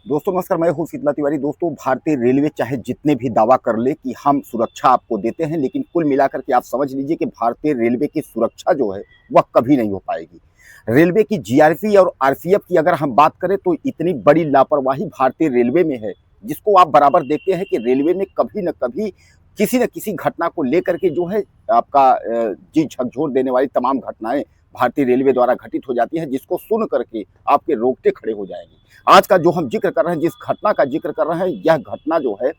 दोस्तों नमस्कार, मैं हूं शीतला तिवारी। दोस्तों, भारतीय रेलवे चाहे जितने भी दावा कर ले कि हम सुरक्षा आपको देते हैं, लेकिन कुल मिलाकर के आप समझ लीजिए कि भारतीय रेलवे की सुरक्षा जो है वह कभी नहीं हो पाएगी। रेलवे की जीआरपी और आरपीएफ की अगर हम बात करें तो इतनी बड़ी लापरवाही भारतीय रेलवे में है, जिसको आप बराबर देखते हैं कि रेलवे में कभी न कभी किसी न किसी घटना को लेकर के जो है आपका जी झकझोर देने वाली तमाम घटनाएं भारतीय रेलवे द्वारा घटित हो जाती है, जिसको सुन करके आपके रोंगटे खड़े हो जाएंगे। आज का जो हम जिक्र कर रहे हैं, जिस घटना का जिक्र कर रहे हैं, यह घटना जो है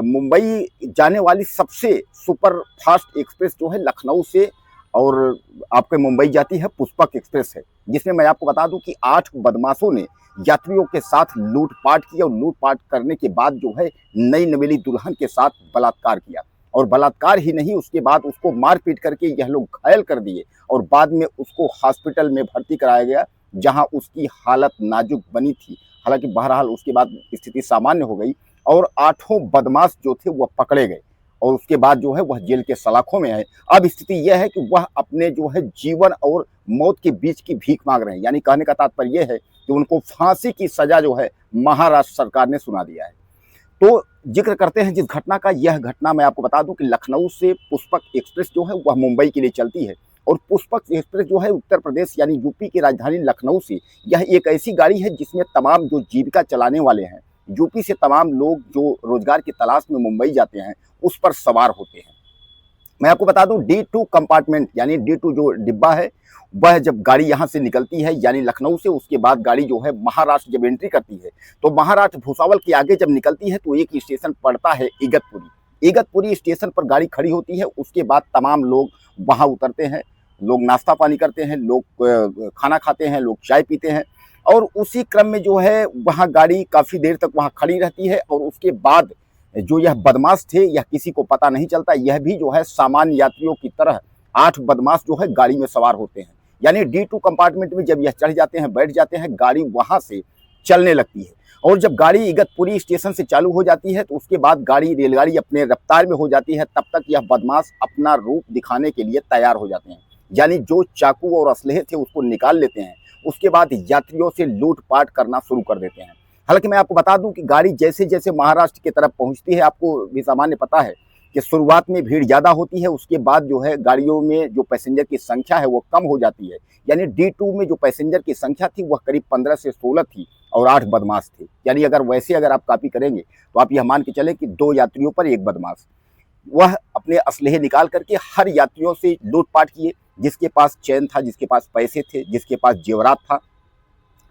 मुंबई जाने वाली सबसे सुपर फास्ट एक्सप्रेस जो है लखनऊ से और आपके मुंबई जाती है पुष्पक एक्सप्रेस है, जिसमें मैं आपको बता दूं कि 8 बदमाशों ने यात्रियों के साथ लूटपाट की और लूटपाट करने के बाद जो है नई नवेली दुल्हन के साथ बलात्कार किया। और बलात्कार ही नहीं, उसके बाद उसको मार पीट करके यह लोग घायल कर दिए और बाद में उसको हॉस्पिटल में भर्ती कराया गया, जहां उसकी हालत नाजुक बनी थी। हालांकि बहरहाल उसके बाद स्थिति सामान्य हो गई और 8 बदमाश जो थे वह पकड़े गए और उसके बाद जो है वह जेल के सलाखों में है। अब स्थिति यह है कि वह अपने जो है जीवन और मौत के बीच की भीख मांग रहे हैं। यानी कहने का तात्पर्य यह है कि उनको फांसी की सजा जो है महाराष्ट्र सरकार ने सुना दिया है। तो जिक्र करते हैं जिस घटना का, यह घटना मैं आपको बता दूं कि लखनऊ से पुष्पक एक्सप्रेस जो है वह मुंबई के लिए चलती है और पुष्पक एक्सप्रेस जो है उत्तर प्रदेश यानी यूपी की राजधानी लखनऊ से, यह एक ऐसी गाड़ी है जिसमें तमाम जो जीविका चलाने वाले हैं, यूपी से तमाम लोग जो रोजगार की तलाश में मुंबई जाते हैं, उस पर सवार होते हैं। मैं आपको बता दूं D2 कंपार्टमेंट यानी D2 जो डिब्बा है, वह जब गाड़ी यहाँ से निकलती है यानी लखनऊ से, उसके बाद गाड़ी जो है महाराष्ट्र जब एंट्री करती है तो महाराष्ट्र भुसावल के आगे जब निकलती है तो एक स्टेशन पड़ता है इगतपुरी। इगतपुरी स्टेशन पर गाड़ी खड़ी होती है। उसके बाद तमाम लोग वहाँ उतरते हैं, लोग नाश्ता पानी करते हैं, लोग खाना खाते हैं, लोग चाय पीते हैं और उसी क्रम में जो है वहाँ गाड़ी काफ़ी देर तक वहाँ खड़ी रहती है और उसके बाद जो यह बदमाश थे यह किसी को पता नहीं चलता, यह भी जो है सामान्य यात्रियों की तरह 8 बदमाश जो है गाड़ी में सवार होते हैं। यानी D2 कंपार्टमेंट में जब यह चढ़ जाते हैं, बैठ जाते हैं, गाड़ी वहां से चलने लगती है और जब गाड़ी इगतपुरी स्टेशन से चालू हो जाती है तो उसके बाद रेलगाड़ी अपने रफ्तार में हो जाती है। तब तक यह बदमाश अपना रूप दिखाने के लिए तैयार हो जाते हैं, यानी जो चाकू और असलहे थे उसको निकाल लेते हैं। उसके बाद यात्रियों से लूटपाट करना शुरू कर देते हैं। हालांकि मैं आपको बता दूं कि गाड़ी जैसे जैसे महाराष्ट्र की तरफ पहुंचती है, आपको भी सामान्य पता है कि शुरुआत में भीड़ ज़्यादा होती है, उसके बाद जो है गाड़ियों में जो पैसेंजर की संख्या है वो कम हो जाती है। यानी D2 में जो पैसेंजर की संख्या थी वह करीब 15 से 16 थी और 8 बदमाश थे। यानी अगर आप कॉपी करेंगे तो आप यह मान के चले कि 2 यात्रियों पर 1 बदमाश। वह अपने असलहे निकाल करके हर यात्रियों से लूटपाट किए। जिसके पास चैन था, जिसके पास पैसे थे, जिसके पास जेवरात था,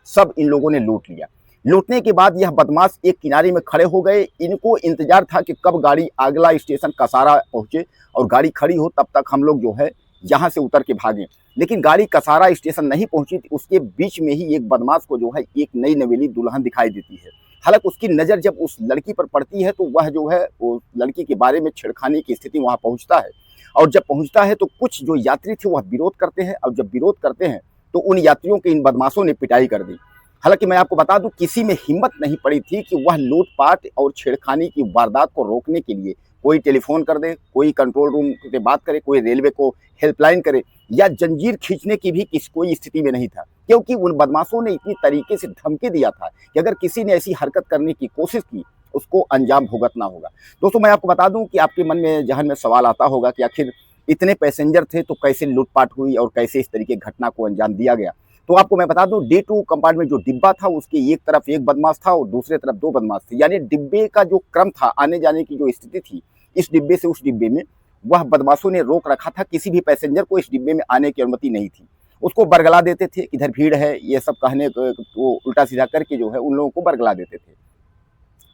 सब इन लोगों ने लूट लिया। लूटने के बाद यह बदमाश एक किनारे में खड़े हो गए। इनको इंतजार था कि कब गाड़ी अगला स्टेशन कसारा पहुंचे और गाड़ी खड़ी हो, तब तक हम लोग जो है यहाँ से उतर के भागें। लेकिन गाड़ी कसारा स्टेशन नहीं पहुंची, उसके बीच में ही एक बदमाश को जो है एक नई नवेली दुल्हन दिखाई देती है। हालांकि उसकी नज़र जब उस लड़की पर पड़ती है तो वह जो है वो लड़की के बारे में छेड़खानी की स्थिति वहाँ पहुँचता है और जब पहुँचता है तो कुछ जो यात्री थे वह विरोध करते हैं और जब विरोध करते हैं तो उन यात्रियों के इन बदमाशों ने पिटाई कर दी। हालांकि मैं आपको बता दूं किसी में हिम्मत नहीं पड़ी थी कि वह लूटपाट और छेड़खानी की वारदात को रोकने के लिए कोई टेलीफोन कर दे, कोई कंट्रोल रूम से बात करे, कोई रेलवे को हेल्पलाइन करे या जंजीर खींचने की भी कोई स्थिति में नहीं था, क्योंकि उन बदमाशों ने इतनी तरीके से धमकी दिया था कि अगर किसी ने ऐसी हरकत करने की कोशिश की उसको अंजाम भुगतना होगा। दोस्तों, मैं आपको बता दूं कि आपके मन में जहन में सवाल आता होगा कि आखिर इतने पैसेंजर थे तो कैसे लूटपाट हुई और कैसे इस तरीके घटना को अंजाम दिया गया। तो आपको मैं बता दूं D2 कंपार्टमेंट जो डिब्बा था उसके एक तरफ 1 बदमाश था और दूसरे तरफ 2 बदमाश थे। यानी डिब्बे का जो क्रम था, आने जाने की जो स्थिति थी, इस डिब्बे से उस डिब्बे में, वह बदमाशों ने रोक रखा था। किसी भी पैसेंजर को इस डिब्बे में आने की अनुमति नहीं थी। उसको बरगला देते थे, इधर भीड़ है, ये सब कहने को उल्टा सीधा करके जो है उन लोगों को बरगला देते थे।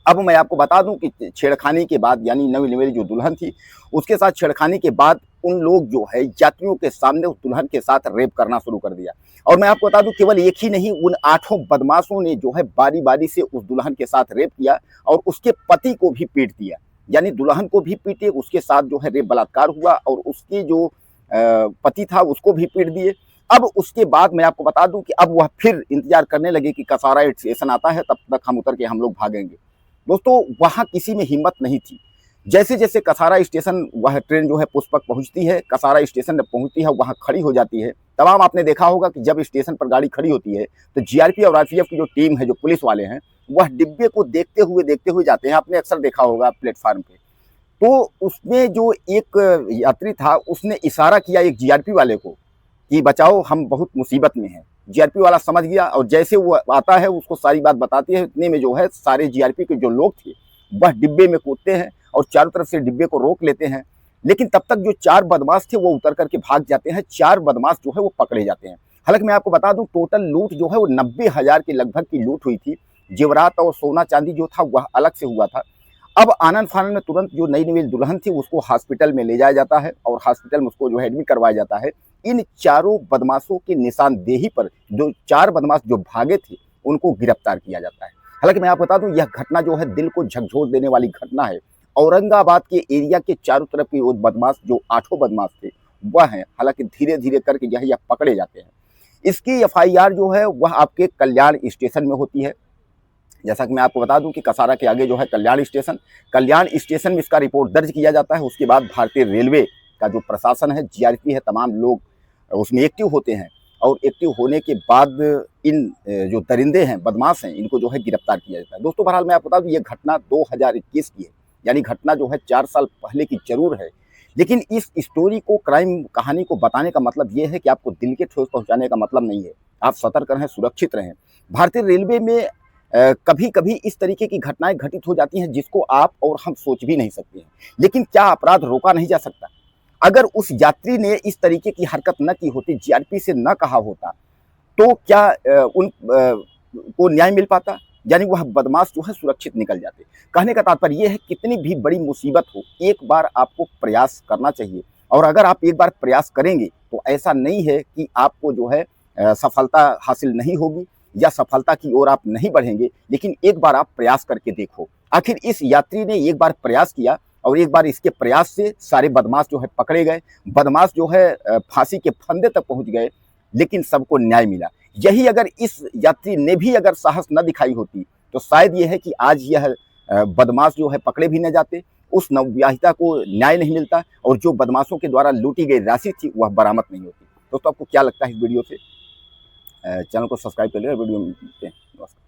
अब मैं आपको बता दूं कि छेड़खानी के बाद यानी नवी नवेली जो दुल्हन थी उसके साथ छेड़खानी के बाद उन लोग जो है यात्रियों के सामने उस दुल्हन के साथ रेप करना शुरू कर दिया। और मैं आपको बता दूं केवल एक ही नहीं, उन 8 बदमाशों ने जो है बारी बारी से उस दुल्हन के साथ रेप किया और उसके पति को भी पीट दिया। यानी दुल्हन को भी पीटे, उसके साथ जो है रेप बलात्कार हुआ और उसके जो पति था उसको भी पीट दिए। अब उसके बाद मैं आपको बता दूं कि अब वह फिर इंतजार करने लगे कि कसारा स्टेशन आता है, तब तक हम उतर के हम लोग भागेंगे। दोस्तों, वहां किसी में हिम्मत नहीं थी। जैसे जैसे कसारा स्टेशन, वह ट्रेन जो है पुष्पक पहुंचती है, कसारा स्टेशन जब पहुंचती है वहां खड़ी हो जाती है। तमाम आपने देखा होगा कि जब स्टेशन पर गाड़ी खड़ी होती है तो जीआरपी और आरपीएफ की जो टीम है, जो पुलिस वाले हैं, वह डिब्बे को देखते हुए जाते हैं। आपने अक्सर देखा होगा प्लेटफार्म पे। तो उसमें जो एक यात्री था, उसने इशारा किया एक जीआरपी वाले को कि बचाओ, हम बहुत मुसीबत में हैं। जीआरपी वाला समझ गया और जैसे वो आता है उसको सारी बात बताती है। इतने में जो है सारे जीआरपी के जो लोग थे वह डिब्बे में कूदते हैं और चारों तरफ से डिब्बे को रोक लेते हैं। लेकिन तब तक जो 4 बदमाश थे वो उतर करके भाग जाते हैं। 4 बदमाश जो है वो पकड़े जाते हैं। हालांकि मैं आपको बता दूं, टोटल लूट जो है वो 90,000 के लगभग की लूट हुई थी। जेवरात और सोना चांदी जो था वह अलग से हुआ था। अब आनन फानन में तुरंत जो नई नवेली दुल्हन थी उसको हॉस्पिटल में ले जाया जाता है और हॉस्पिटल में उसको जो है एडमिट करवाया जाता है। इन चारों बदमाशों की निशानदेही पर जो 4 बदमाश जो भागे थे उनको गिरफ्तार किया जाता है। हालांकि मैं आपको बता दूं, यह घटना जो है दिल को झकझोर देने वाली घटना है। औरंगाबाद के एरिया के चारों तरफ के वो बदमाश जो 8 बदमाश थे वह हैं। हालांकि धीरे धीरे करके यह पकड़े जाते हैं। इसकी एफआईआर जो है वह आपके कल्याण स्टेशन में होती है। जैसा कि मैं आपको बता दूं कि कसारा के आगे जो है कल्याण स्टेशन में इसका रिपोर्ट दर्ज किया जाता है। उसके बाद भारतीय रेलवे का जो प्रशासन है, जीआरपी है, तमाम लोग उसमें एक्टिव होते हैं और एक्टिव होने के बाद इन जो दरिंदे हैं, बदमाश हैं, इनको जो है गिरफ्तार किया जाता है। दोस्तों बहरहाल मैं आपको बता दूं, ये घटना 2021 की है, यानी घटना जो है 4 साल पहले की जरूर है। लेकिन इस स्टोरी को, क्राइम कहानी को बताने का मतलब ये है कि आपको दिल के ठोस पहुंचाने का मतलब नहीं है। आप सतर्क रहें, सुरक्षित रहें। भारतीय रेलवे में कभी कभी इस तरीके की घटनाएं घटित हो जाती हैं जिसको आप और हम सोच भी नहीं सकते हैं। लेकिन क्या अपराध रोका नहीं जा सकता? अगर उस यात्री ने इस तरीके की हरकत न की होती, जीआरपी से न कहा होता, तो क्या उन को न्याय मिल पाता? यानी वह बदमाश जो है सुरक्षित निकल जाते। कहने का तात्पर्य यह है, कितनी भी बड़ी मुसीबत हो, एक बार आपको प्रयास करना चाहिए। और अगर आप एक बार प्रयास करेंगे तो ऐसा नहीं है कि आपको जो है सफलता हासिल नहीं होगी या सफलता की ओर आप नहीं बढ़ेंगे। लेकिन एक बार आप प्रयास करके देखो। आखिर इस यात्री ने एक बार प्रयास किया और एक बार इसके प्रयास से सारे बदमाश जो है पकड़े गए। बदमाश जो है फांसी के फंदे तक पहुंच गए, लेकिन सबको न्याय मिला। यही अगर इस यात्री ने भी अगर साहस न दिखाई होती तो शायद ये है कि आज यह बदमाश जो है पकड़े भी न जाते, उस नवविवाहिता को न्याय नहीं मिलता और जो बदमाशों के द्वारा लूटी गई राशि थी वह बरामद नहीं होती। दोस्तों आपको क्या लगता है इस वीडियो से? चैनल को सब्सक्राइब कर लिया, वीडियो में मिलते हैं। नमस्कार।